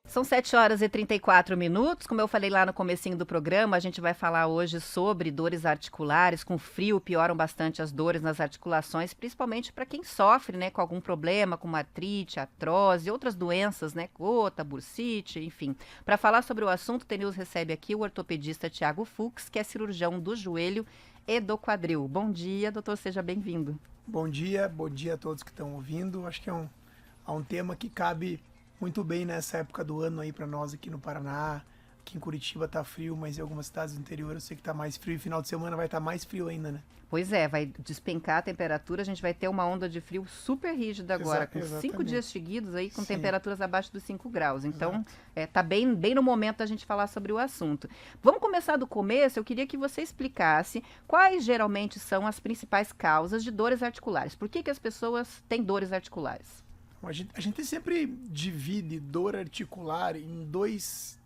São 7h34. Como eu falei lá no comecinho do programa, a gente vai falar hoje sobre dores articulares. Com frio pioram bastante as dores nas articulações, principalmente para quem sofre, né, com algum problema, como artrite, artrose, outras doenças, né, gota, bursite, enfim. Para falar sobre o assunto, o TNews recebe aqui o ortopedista Thiago Fux, que é cirurgião do joelho e do quadril. Bom dia, doutor, seja bem-vindo. Bom dia a todos que estão ouvindo. Acho que é um tema que cabe muito bem nessa época do ano aí para nós aqui no Paraná. Aqui em Curitiba tá frio, mas em algumas cidades do interior eu sei que tá mais frio. E final de semana vai estar mais frio ainda, né? Pois é, vai despencar a temperatura, a gente vai ter uma onda de frio super rígida agora, com 5 dias seguidos aí, com temperaturas abaixo dos 5 graus. Então, tá bem no momento da gente falar sobre o assunto. Vamos começar do começo. Eu queria que você explicasse quais geralmente são as principais causas de dores articulares. Por que as pessoas têm dores articulares? A gente sempre divide dor articular em dois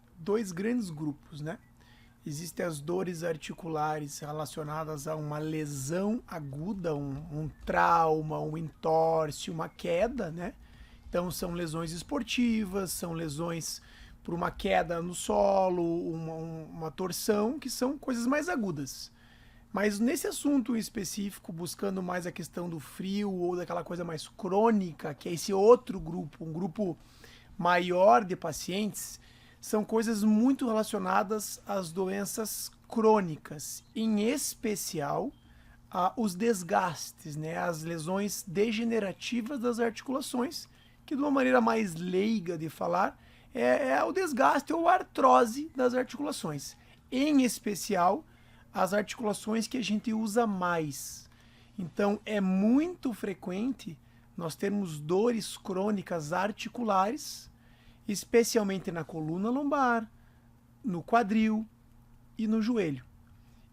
grandes grupos, né? Existem as dores articulares relacionadas a uma lesão aguda, um trauma, um entorse, uma queda, né? Então são lesões esportivas, são lesões por uma queda no solo, uma torção, que são coisas mais agudas. Mas nesse assunto em específico, buscando mais a questão do frio ou daquela coisa mais crônica, que é esse outro grupo, um grupo maior de pacientes, são coisas muito relacionadas às doenças crônicas, em especial os desgastes, né, as lesões degenerativas das articulações, que de uma maneira mais leiga de falar, é o desgaste ou a artrose das articulações. Em especial, as articulações que a gente usa mais. Então, é muito frequente nós termos dores crônicas articulares, especialmente na coluna lombar, no quadril e no joelho.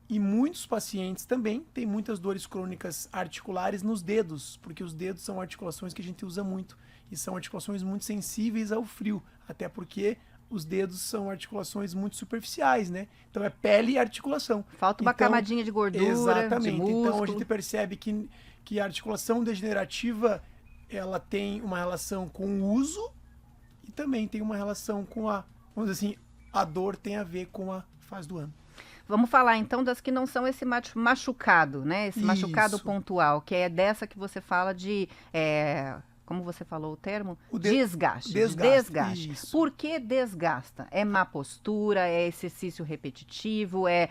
E muitos pacientes também têm muitas dores crônicas articulares nos dedos, porque os dedos são articulações que a gente usa muito e são articulações muito sensíveis ao frio, até porque os dedos são articulações muito superficiais, né? Então é pele e articulação. Falta uma camadinha de gordura, exatamente. de músculo. Então a gente percebe que a articulação degenerativa ela tem uma relação com o uso e também tem uma relação com vamos dizer assim, a dor tem a ver com a fase do ano. Vamos falar então das que não são esse machucado, né? Esse machucado pontual, que é dessa que você fala de... como você falou o termo? Desgaste. Desgaste. Por que desgasta? É má postura, é exercício repetitivo, é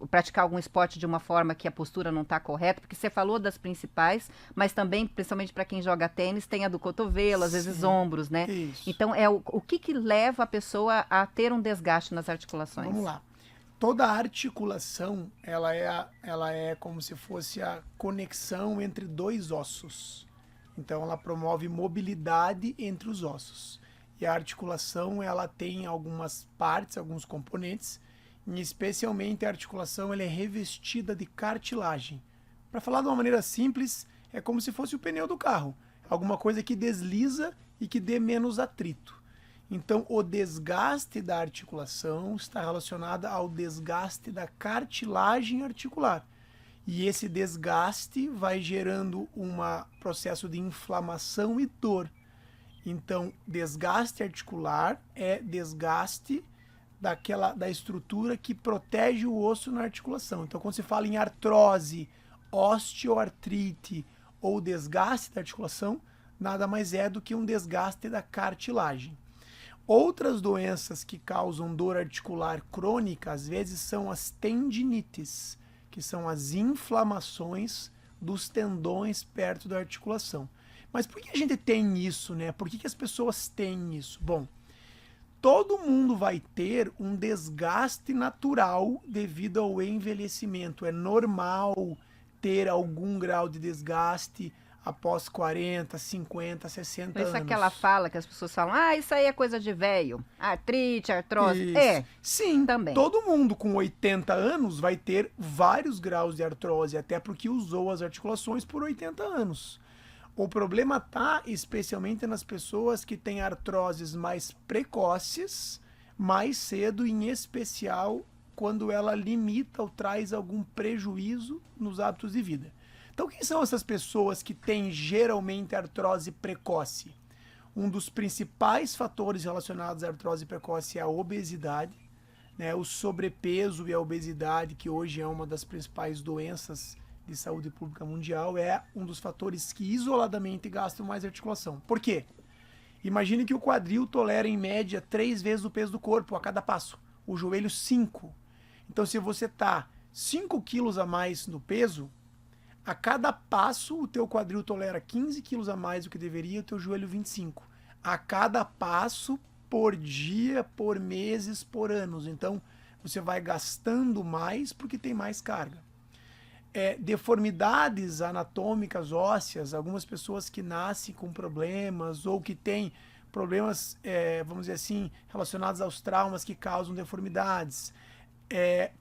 praticar algum esporte de uma forma que a postura não está correta? Porque você falou das principais, mas também, principalmente para quem joga tênis, tem a do cotovelo, às vezes ombros, né? Isso. Então, o que leva a pessoa a ter um desgaste nas articulações? Vamos lá. Toda articulação, ela é como se fosse a conexão entre dois ossos. Então ela promove mobilidade entre os ossos. E a articulação, ela tem algumas partes, alguns componentes, e especialmente a articulação ela é revestida de cartilagem. Para falar de uma maneira simples, é como se fosse o pneu do carro. Alguma coisa que desliza e que dê menos atrito. Então o desgaste da articulação está relacionado ao desgaste da cartilagem articular. E esse desgaste vai gerando um processo de inflamação e dor. Então, desgaste articular é desgaste da estrutura que protege o osso na articulação. Então, quando se fala em artrose, osteoartrite ou desgaste da articulação, nada mais é do que um desgaste da cartilagem. Outras doenças que causam dor articular crônica, às vezes, são as tendinites, que são as inflamações dos tendões perto da articulação. Mas por que a gente tem isso, né? Por que as pessoas têm isso? Bom, todo mundo vai ter um desgaste natural devido ao envelhecimento. É normal ter algum grau de desgaste após 40, 50, 60 anos. Isso é aquela fala que as pessoas falam, isso aí é coisa de velho, artrite, artrose. Isso. Sim, também. Todo mundo com 80 anos vai ter vários graus de artrose, até porque usou as articulações por 80 anos. O problema está especialmente nas pessoas que têm artroses mais precoces, mais cedo, em especial quando ela limita ou traz algum prejuízo nos hábitos de vida. Então, quem são essas pessoas que têm geralmente artrose precoce? Um dos principais fatores relacionados à artrose precoce é a obesidade, né? O sobrepeso e a obesidade, que hoje é uma das principais doenças de saúde pública mundial, é um dos fatores que isoladamente gastam mais articulação. Por quê? Imagine que o quadril tolera em média 3 vezes o peso do corpo a cada passo, o joelho 5. Então, se você está 5 quilos a mais no peso, a cada passo o teu quadril tolera 15 quilos a mais do que deveria, o teu joelho 25. A cada passo, por dia, por meses, por anos. Então, você vai gastando mais porque tem mais carga. Deformidades anatômicas ósseas, algumas pessoas que nascem com problemas ou que têm problemas, vamos dizer assim, relacionados aos traumas que causam deformidades.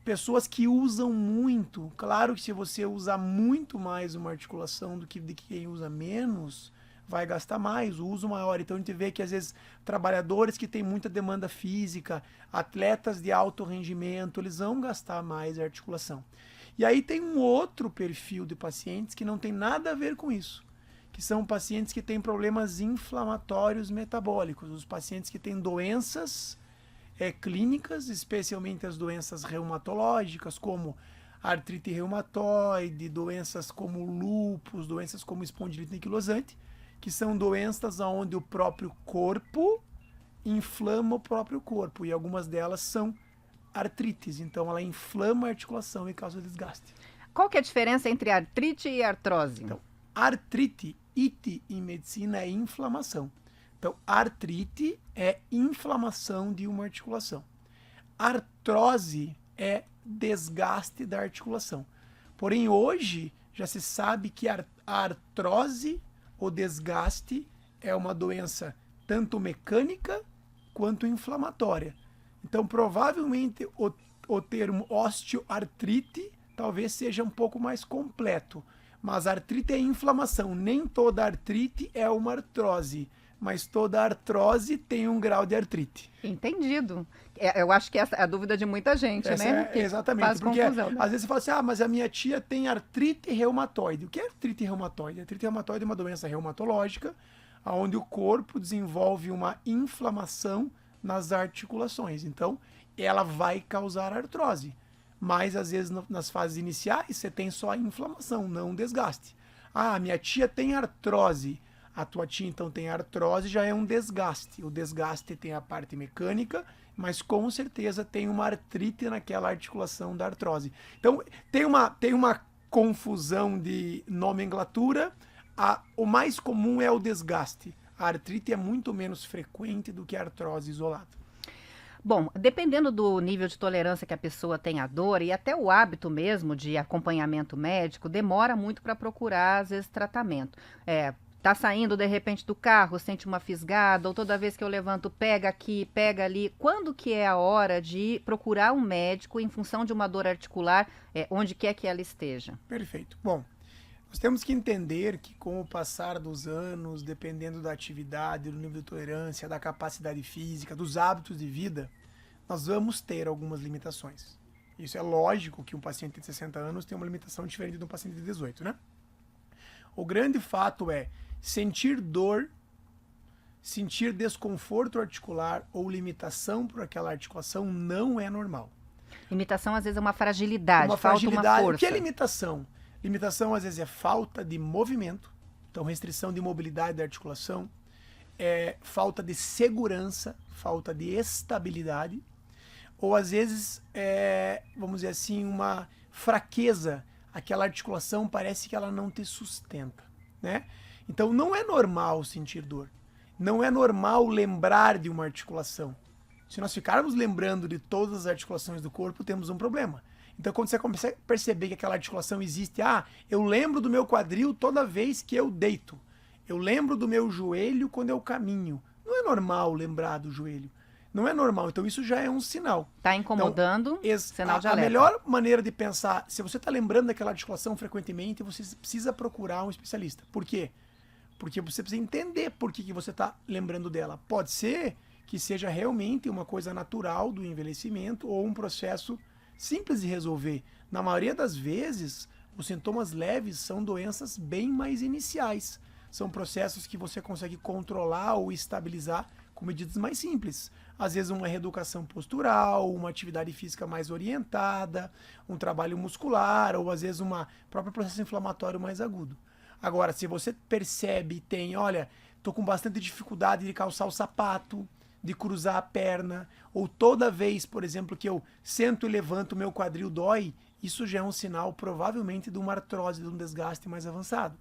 Pessoas que usam muito, claro que se você usar muito mais uma articulação do que de quem usa menos, vai gastar mais, o uso maior. Então a gente vê que às vezes trabalhadores que têm muita demanda física, atletas de alto rendimento, eles vão gastar mais a articulação. E aí tem um outro perfil de pacientes que não tem nada a ver com isso, que são pacientes que têm problemas inflamatórios metabólicos, os pacientes que têm doenças clínicas, especialmente as doenças reumatológicas, como artrite reumatoide, doenças como lúpus, doenças como espondilite anquilosante, que são doenças onde o próprio corpo inflama o próprio corpo, e algumas delas são artrites, então ela inflama a articulação e causa desgaste. Qual que é a diferença entre artrite e artrose? Então, artrite, ite em medicina é inflamação. Então, artrite é inflamação de uma articulação. Artrose é desgaste da articulação. Porém, hoje já se sabe que a artrose, o desgaste, é uma doença tanto mecânica quanto inflamatória. Então, provavelmente, o termo osteoartrite talvez seja um pouco mais completo. Mas artrite é inflamação. Nem toda artrite é uma artrose, mas toda artrose tem um grau de artrite. Entendido. Eu acho que essa é a dúvida de muita gente, né? Exatamente, faz porque confusão, né? Às vezes você fala assim, mas a minha tia tem artrite reumatoide. O que é artrite reumatoide? Artrite reumatoide é uma doença reumatológica, onde o corpo desenvolve uma inflamação nas articulações. Então, ela vai causar artrose. Mas, às vezes, nas fases iniciais, você tem só a inflamação, não desgaste. Ah, minha tia tem artrose. A tua tia, então, tem artrose, já é um desgaste. O desgaste tem a parte mecânica, mas, com certeza, tem uma artrite naquela articulação da artrose. Então, tem uma confusão de nomenclatura. O mais comum é o desgaste. A artrite é muito menos frequente do que a artrose isolada. Bom, dependendo do nível de tolerância que a pessoa tem à dor e até o hábito mesmo de acompanhamento médico, demora muito para procurar, às vezes, tratamento. Tá saindo de repente do carro, sente uma fisgada, ou toda vez que eu levanto, pega aqui, pega ali. Quando que é a hora de procurar um médico em função de uma dor articular, onde quer que ela esteja? Perfeito. Bom, nós temos que entender que com o passar dos anos, dependendo da atividade, do nível de tolerância, da capacidade física, dos hábitos de vida, nós vamos ter algumas limitações. Isso é lógico que um paciente de 60 anos tem uma limitação diferente de um paciente de 18, né? O grande fato é sentir dor, sentir desconforto articular ou limitação por aquela articulação não é normal. Limitação às vezes é uma fragilidade, Uma falta fragilidade. uma força. O que é limitação? Limitação, às vezes, é falta de movimento, então restrição de mobilidade da articulação, falta de segurança, falta de estabilidade, ou às vezes, vamos dizer assim, uma fraqueza, aquela articulação parece que ela não te sustenta, né? Então não é normal sentir dor, não é normal lembrar de uma articulação. Se nós ficarmos lembrando de todas as articulações do corpo, temos um problema. Então, quando você começa a perceber que aquela articulação existe, eu lembro do meu quadril toda vez que eu deito. Eu lembro do meu joelho quando eu caminho. Não é normal lembrar do joelho. Não é normal. Então, isso já é um sinal. Está incomodando, então, sinal de a alerta. melhor maneira de pensar, se você está lembrando daquela articulação frequentemente, você precisa procurar um especialista. Por quê? Porque você precisa entender por que você está lembrando dela. Pode ser que seja realmente uma coisa natural do envelhecimento ou um processo simples de resolver. Na maioria das vezes, os sintomas leves são doenças bem mais iniciais. são processos que você consegue controlar ou estabilizar com medidas mais simples. Às vezes uma reeducação postural, uma atividade física mais orientada, um trabalho muscular, ou às vezes uma próprio processo inflamatório mais agudo. Agora, se você percebe e tem, olha, estou com bastante dificuldade de calçar o sapato, de cruzar a perna, ou toda vez, por exemplo, que eu sento e levanto, meu quadril dói, isso já é um sinal provavelmente de uma artrose, de um desgaste mais avançado.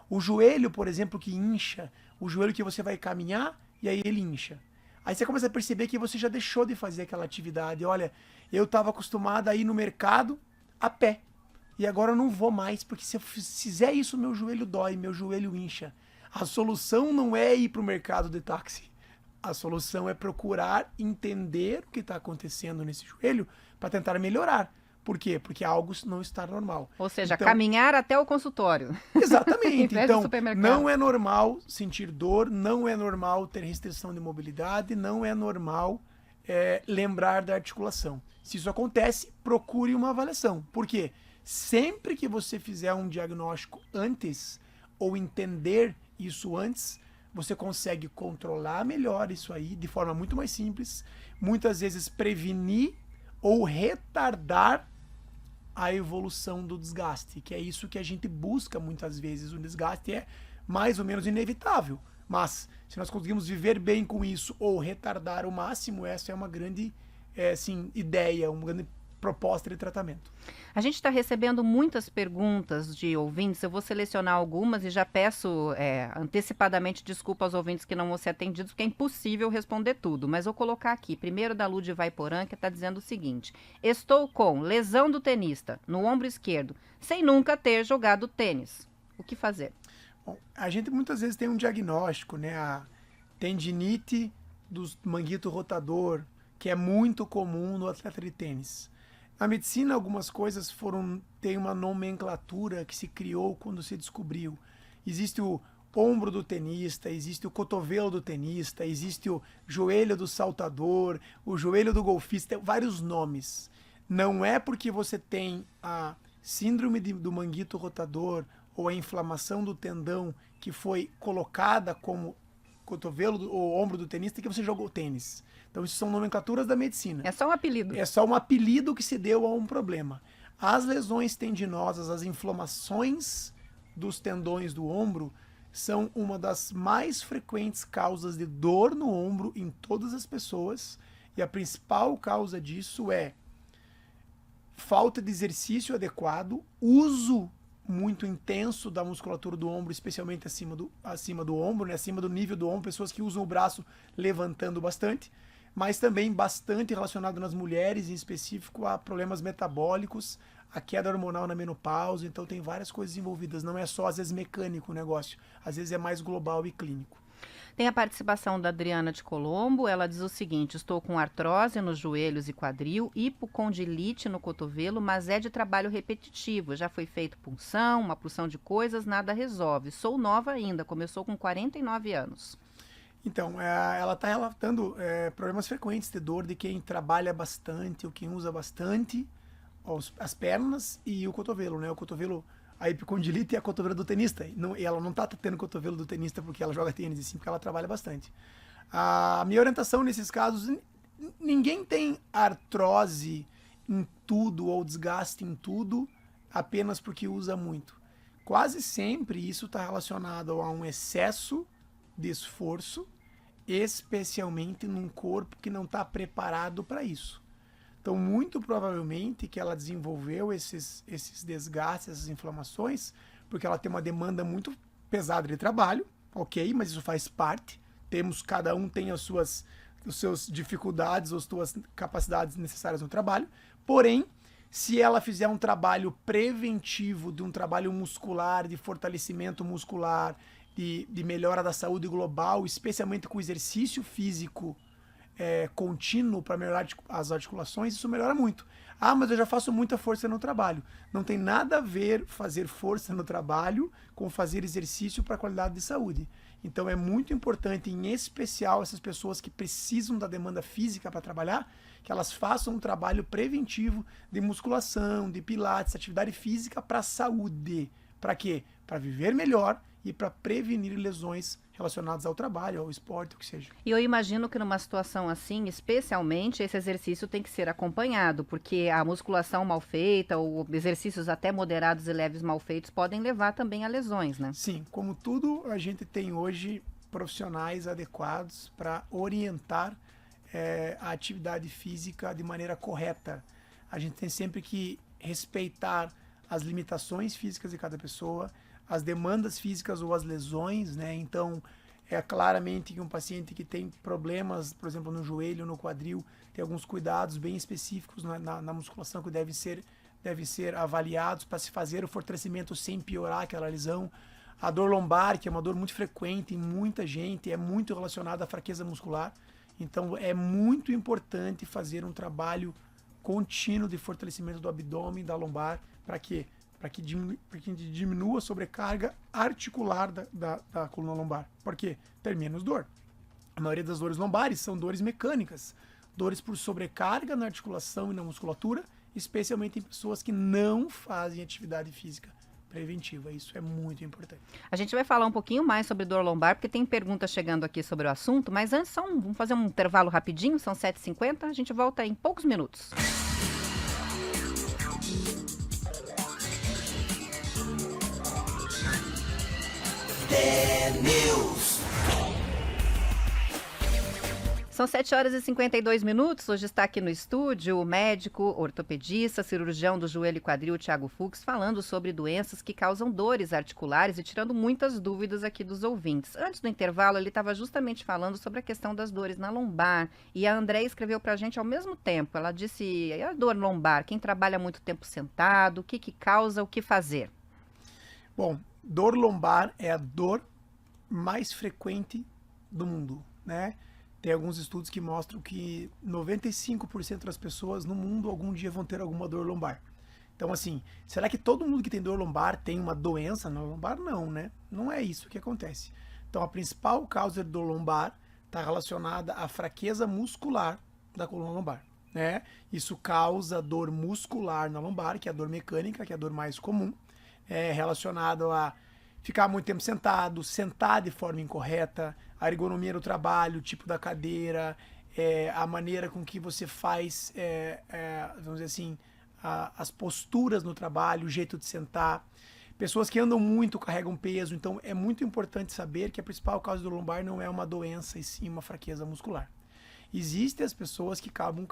O joelho, por exemplo, que incha, o joelho que você vai caminhar e aí ele incha. Aí você começa a perceber que você já deixou de fazer aquela atividade. Olha, eu estava acostumado a ir no mercado a pé. E agora eu não vou mais, porque se eu fizer isso, meu joelho dói, meu joelho incha. A solução não é ir para o mercado de táxi. A solução é procurar entender o que está acontecendo nesse joelho para tentar melhorar. Por quê? Porque algo não está normal. Ou seja, então, caminhar até o consultório. Exatamente. Então, supermercado. Não é normal sentir dor, não é normal ter restrição de mobilidade, não é normal lembrar da articulação. Se isso acontece, procure uma avaliação. Por quê? Sempre que você fizer um diagnóstico antes, ou entender isso antes, você consegue controlar melhor isso aí, de forma muito mais simples, muitas vezes prevenir ou retardar a evolução do desgaste, que é isso que a gente busca muitas vezes. O desgaste é mais ou menos inevitável, mas se nós conseguimos viver bem com isso ou retardar ao máximo, essa é uma grande ideia, uma grande proposta de tratamento. A gente está recebendo muitas perguntas de ouvintes, eu vou selecionar algumas e já peço antecipadamente desculpa aos ouvintes que não vão ser atendidos, porque é impossível responder tudo, mas vou colocar aqui, primeiro da Lud Vaiporã, que está dizendo o seguinte: estou com lesão do tenista no ombro esquerdo, sem nunca ter jogado tênis. O que fazer? Bom, a gente muitas vezes tem um diagnóstico, né? A tendinite do manguito rotador, que é muito comum no atleta de tênis. Na medicina, algumas coisas tem uma nomenclatura que se criou quando se descobriu. Existe o ombro do tenista, existe o cotovelo do tenista, existe o joelho do saltador, o joelho do golfista, tem vários nomes. Não é porque você tem a síndrome do manguito rotador ou a inflamação do tendão que foi colocada como cotovelo ou ombro do tenista que você jogou tênis. Então, isso são nomenclaturas da medicina. É só um apelido. É só um apelido que se deu a um problema. As lesões tendinosas, as inflamações dos tendões do ombro, são uma das mais frequentes causas de dor no ombro em todas as pessoas. E a principal causa disso é falta de exercício adequado, uso muito intenso da musculatura do ombro, especialmente acima do ombro, né? Acima do nível do ombro, pessoas que usam o braço levantando bastante, mas também bastante relacionado nas mulheres, em específico a problemas metabólicos, a queda hormonal na menopausa. Então tem várias coisas envolvidas, não é só às vezes mecânico o negócio, às vezes é mais global e clínico. Tem a participação da Adriana de Colombo, ela diz o seguinte: estou com artrose nos joelhos e quadril, hipocondilite no cotovelo, mas é de trabalho repetitivo. Já foi feito punção, uma porção de coisas, nada resolve. Sou nova ainda, começou com 49 anos. Então, ela está relatando problemas frequentes de dor de quem trabalha bastante ou quem usa bastante as pernas e o cotovelo, né? O cotovelo, a epicondilite é a cotovelo do tenista. E ela não está tendo cotovelo do tenista porque ela joga tênis, e sim porque ela trabalha bastante. A minha orientação nesses casos, ninguém tem artrose em tudo ou desgaste em tudo apenas porque usa muito. Quase sempre isso está relacionado a um excesso de esforço, especialmente num corpo que não está preparado para isso. Então, muito provavelmente que ela desenvolveu esses desgastes, essas inflamações, porque ela tem uma demanda muito pesada de trabalho, ok, mas isso faz parte. Cada um tem as suas dificuldades, as suas capacidades necessárias no trabalho. Porém, se ela fizer um trabalho preventivo, de um trabalho muscular, de fortalecimento muscular, de melhora da saúde global, especialmente com exercício físico contínuo para melhorar as articulações, isso melhora muito. Ah, mas eu já faço muita força no trabalho. Não tem nada a ver fazer força no trabalho com fazer exercício para qualidade de saúde. Então é muito importante, em especial essas pessoas que precisam da demanda física para trabalhar, que elas façam um trabalho preventivo de musculação, de pilates, atividade física para a saúde. Para quê? Para viver melhor e para prevenir lesões relacionadas ao trabalho, ao esporte, o que seja. E eu imagino que numa situação assim, especialmente, esse exercício tem que ser acompanhado, porque a musculação mal feita ou exercícios até moderados e leves mal feitos podem levar também a lesões, né? Sim, como tudo, a gente tem hoje profissionais adequados para orientar a atividade física de maneira correta. A gente tem sempre que respeitar as limitações físicas de cada pessoa, as demandas físicas ou as lesões, né? Então, é claramente que um paciente que tem problemas, por exemplo, no joelho, no quadril, tem alguns cuidados bem específicos na musculação que devem ser avaliados para se fazer o fortalecimento sem piorar aquela lesão. A dor lombar, que é uma dor muito frequente em muita gente, é muito relacionada à fraqueza muscular. Então, é muito importante fazer um trabalho contínuo de fortalecimento do abdômen, da lombar, para quê? Para que diminua a sobrecarga articular da coluna lombar. Por quê? Ter menos dor. A maioria das dores lombares são dores mecânicas, dores por sobrecarga na articulação e na musculatura, especialmente em pessoas que não fazem atividade física preventiva. Isso é muito importante. A gente vai falar um pouquinho mais sobre dor lombar, porque tem perguntas chegando aqui sobre o assunto, mas antes vamos fazer um intervalo rapidinho, são 7h50, a gente volta em poucos minutos. São 7h52. Hoje está aqui no estúdio o médico, ortopedista, cirurgião do joelho e quadril, Thiago Fux, falando sobre doenças que causam dores articulares e tirando muitas dúvidas aqui dos ouvintes. Antes do intervalo, ele estava justamente falando sobre a questão das dores na lombar. E a André escreveu para a gente ao mesmo tempo. Ela disse, e a dor lombar, quem trabalha muito tempo sentado, o que causa, o que fazer? Bom, dor lombar é a dor mais frequente do mundo, né? Tem alguns estudos que mostram que 95% das pessoas no mundo algum dia vão ter alguma dor lombar. Então, assim, será que todo mundo que tem dor lombar tem uma doença na lombar? Não, né? Não é isso que acontece. Então, a principal causa de dor lombar está relacionada à fraqueza muscular da coluna lombar, né? Isso causa dor muscular na lombar, que é a dor mecânica, que é a dor mais comum, relacionado a ficar muito tempo sentado, sentar de forma incorreta, a ergonomia do trabalho, o tipo da cadeira, a maneira com que você faz, vamos dizer assim, as posturas no trabalho, o jeito de sentar. Pessoas que andam muito, carregam peso, então é muito importante saber que a principal causa do lombar não é uma doença, e sim uma fraqueza muscular. Existem as pessoas que acabam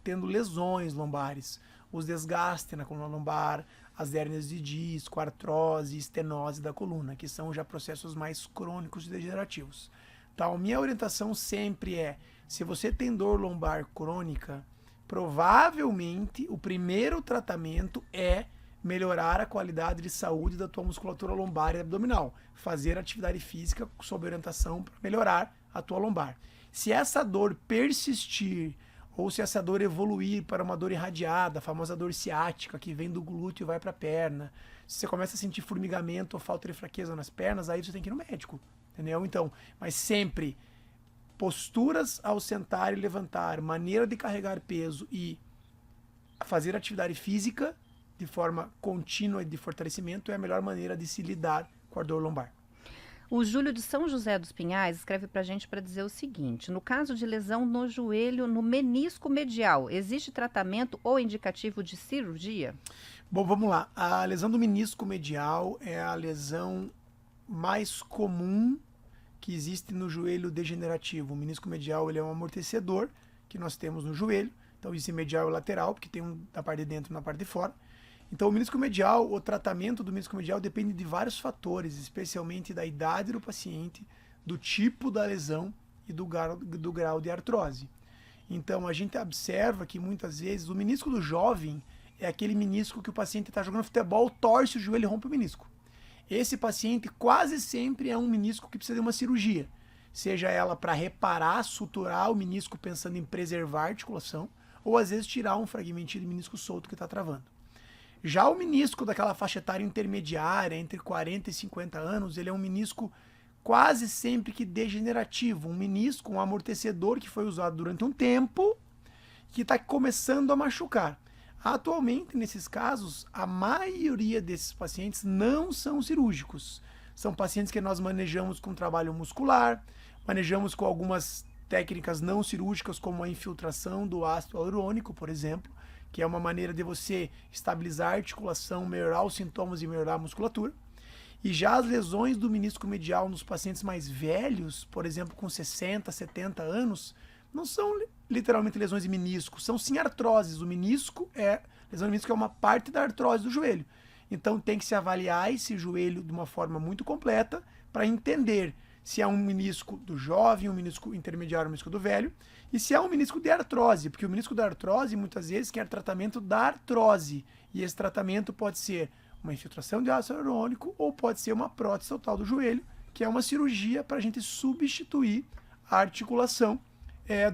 tendo lesões lombares, os desgastes na coluna lombar, as hérnias de disco, artrose, estenose da coluna, que são já processos mais crônicos e degenerativos. Então, a minha orientação sempre se você tem dor lombar crônica, provavelmente o primeiro tratamento é melhorar a qualidade de saúde da tua musculatura lombar e abdominal, fazer atividade física sob orientação para melhorar a tua lombar. Se essa dor persistir, ou se essa dor evoluir para uma dor irradiada, a famosa dor ciática, que vem do glúteo e vai para a perna, se você começa a sentir formigamento ou falta de fraqueza nas pernas, aí você tem que ir no médico, entendeu? Então, mas sempre posturas ao sentar e levantar, maneira de carregar peso e fazer atividade física de forma contínua e de fortalecimento é a melhor maneira de se lidar com a dor lombar. O Júlio de São José dos Pinhais escreve para a gente para dizer o seguinte: no caso de lesão no joelho, no menisco medial, existe tratamento ou indicativo de cirurgia? Bom, vamos lá. A lesão do menisco medial é a lesão mais comum que existe no joelho degenerativo. O menisco medial ele é um amortecedor que nós temos no joelho. Então, existe medial e lateral, porque tem um na parte de dentro e na parte de fora. Então, o menisco medial, o tratamento do menisco medial depende de vários fatores, especialmente da idade do paciente, do tipo da lesão e do grau de artrose. Então, a gente observa que muitas vezes o menisco do jovem é aquele menisco que o paciente está jogando futebol, torce o joelho e rompe o menisco. Esse paciente quase sempre é um menisco que precisa de uma cirurgia, seja ela para reparar, suturar o menisco pensando em preservar a articulação, ou às vezes tirar um fragmentinho de menisco solto que está travando. Já o menisco daquela faixa etária intermediária, entre 40 e 50 anos, ele é um menisco quase sempre que degenerativo, um menisco, um amortecedor que foi usado durante um tempo, que está começando a machucar. Atualmente, nesses casos, a maioria desses pacientes não são cirúrgicos. são pacientes que nós manejamos com trabalho muscular, manejamos com algumas técnicas não cirúrgicas, como a infiltração do ácido hialurônico, por exemplo, que é uma maneira de você estabilizar a articulação, melhorar os sintomas e melhorar a musculatura. E já as lesões do menisco medial nos pacientes mais velhos, por exemplo, com 60, 70 anos, não são literalmente lesões de menisco, são sim artroses. Lesão de menisco é uma parte da artrose do joelho. Então tem que se avaliar esse joelho de uma forma muito completa para entender se é um menisco do jovem, um menisco intermediário, um menisco do velho, e se é um menisco de artrose, porque o menisco da artrose muitas vezes quer tratamento da artrose, e esse tratamento pode ser uma infiltração de ácido hialurônico ou pode ser uma prótese total do joelho, que é uma cirurgia para a gente substituir a articulação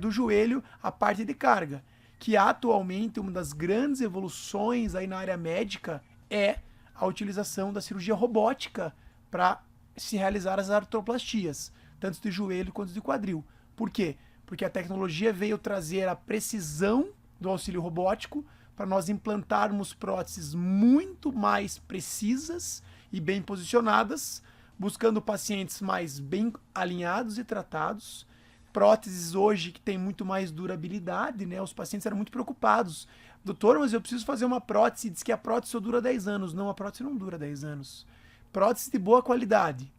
do joelho, a parte de carga, que atualmente uma das grandes evoluções aí na área médica é a utilização da cirurgia robótica para se realizar as artroplastias, tanto de joelho quanto de quadril. Por quê? Porque a tecnologia veio trazer a precisão do auxílio robótico para nós implantarmos próteses muito mais precisas e bem posicionadas, buscando pacientes mais bem alinhados e tratados. Próteses hoje que têm muito mais durabilidade, né? Os pacientes eram muito preocupados. Doutor, mas eu preciso fazer uma prótese, diz que a prótese só dura 10 anos. Não, a prótese não dura 10 anos. Próteses de boa qualidade,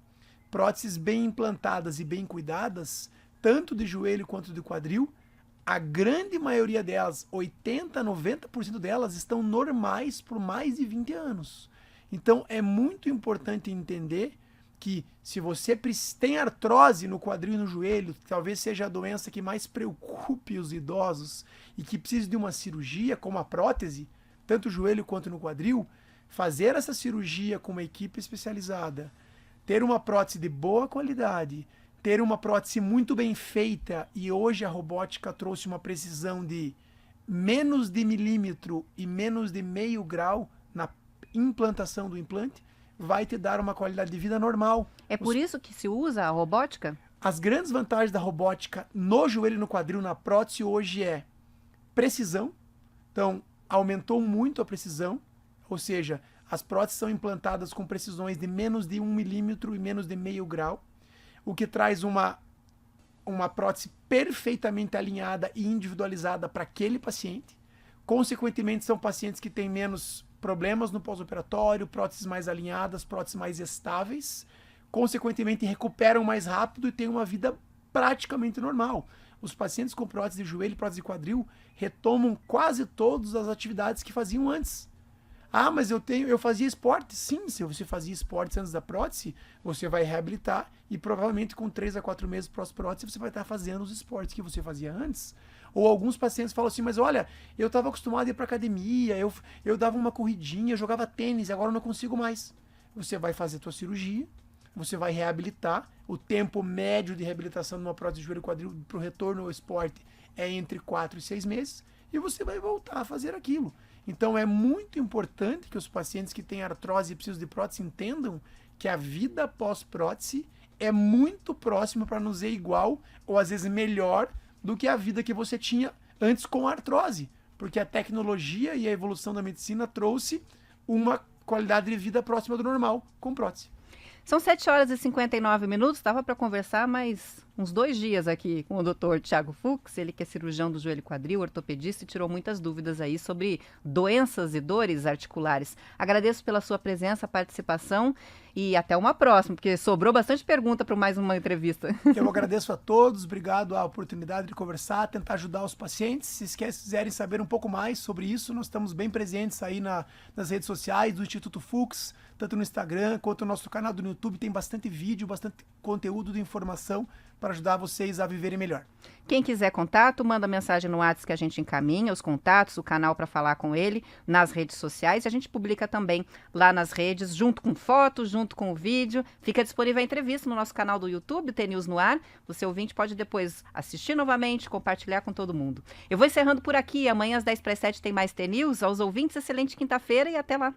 próteses bem implantadas e bem cuidadas, tanto de joelho quanto de quadril, a grande maioria delas, 80%, 90% delas, estão normais por mais de 20 anos. Então é muito importante entender que se você tem artrose no quadril e no joelho, talvez seja a doença que mais preocupe os idosos e que precise de uma cirurgia, como a prótese, tanto no joelho quanto no quadril, fazer essa cirurgia com uma equipe especializada, ter uma prótese de boa qualidade, ter uma prótese muito bem feita, e hoje a robótica trouxe uma precisão de menos de milímetro e menos de meio grau na implantação do implante, vai te dar uma qualidade de vida normal. É por isso que se usa a robótica? As grandes vantagens da robótica no joelho e no quadril, na prótese, hoje é precisão. Então, aumentou muito a precisão. Ou seja, as próteses são implantadas com precisões de menos de 1 milímetro e menos de meio grau, o que traz uma prótese perfeitamente alinhada e individualizada para aquele paciente. Consequentemente, são pacientes que têm menos problemas no pós-operatório, próteses mais alinhadas, próteses mais estáveis. Consequentemente, recuperam mais rápido e têm uma vida praticamente normal. Os pacientes com prótese de joelho e prótese de quadril retomam quase todas as atividades que faziam antes. Ah, mas eu fazia esporte. Sim, se você fazia esporte antes da prótese, você vai reabilitar e provavelmente com 3 a 4 meses pós-prótese você vai estar fazendo os esportes que você fazia antes. Ou alguns pacientes falam assim, mas olha, eu estava acostumado a ir para academia, eu dava uma corridinha, eu jogava tênis, agora eu não consigo mais. Você vai fazer a sua cirurgia, você vai reabilitar. O tempo médio de reabilitação de uma prótese de joelho e quadril para o retorno ao esporte é entre 4 e 6 meses e você vai voltar a fazer aquilo. Então é muito importante que os pacientes que têm artrose e precisam de prótese entendam que a vida pós-prótese é muito próxima, para não dizer igual, ou às vezes melhor, do que a vida que você tinha antes com a artrose. Porque a tecnologia e a evolução da medicina trouxe uma qualidade de vida próxima do normal com prótese. São 7 horas e 59 minutos, dava para conversar mais uns 2 dias aqui com o Dr. Thiago Fux, ele que é cirurgião do joelho e quadril, ortopedista, e tirou muitas dúvidas aí sobre doenças e dores articulares. Agradeço pela sua presença, participação e até uma próxima, porque sobrou bastante pergunta para mais uma entrevista. Eu agradeço a todos, obrigado a oportunidade de conversar, tentar ajudar os pacientes. Se quiserem saber um pouco mais sobre isso, nós estamos bem presentes aí nas redes sociais do Instituto Fux, tanto no Instagram quanto no nosso canal do YouTube, tem bastante vídeo, bastante conteúdo de informação para ajudar vocês a viverem melhor. Quem quiser contato, manda mensagem no WhatsApp que a gente encaminha os contatos, o canal para falar com ele nas redes sociais. A gente publica também lá nas redes, junto com fotos, junto com o vídeo. Fica disponível a entrevista no nosso canal do YouTube, TNews no Ar. Você ouvinte pode depois assistir novamente, compartilhar com todo mundo. Eu vou encerrando por aqui. Amanhã às 10 para as 7 tem mais TNews. Aos ouvintes, excelente quinta-feira e até lá.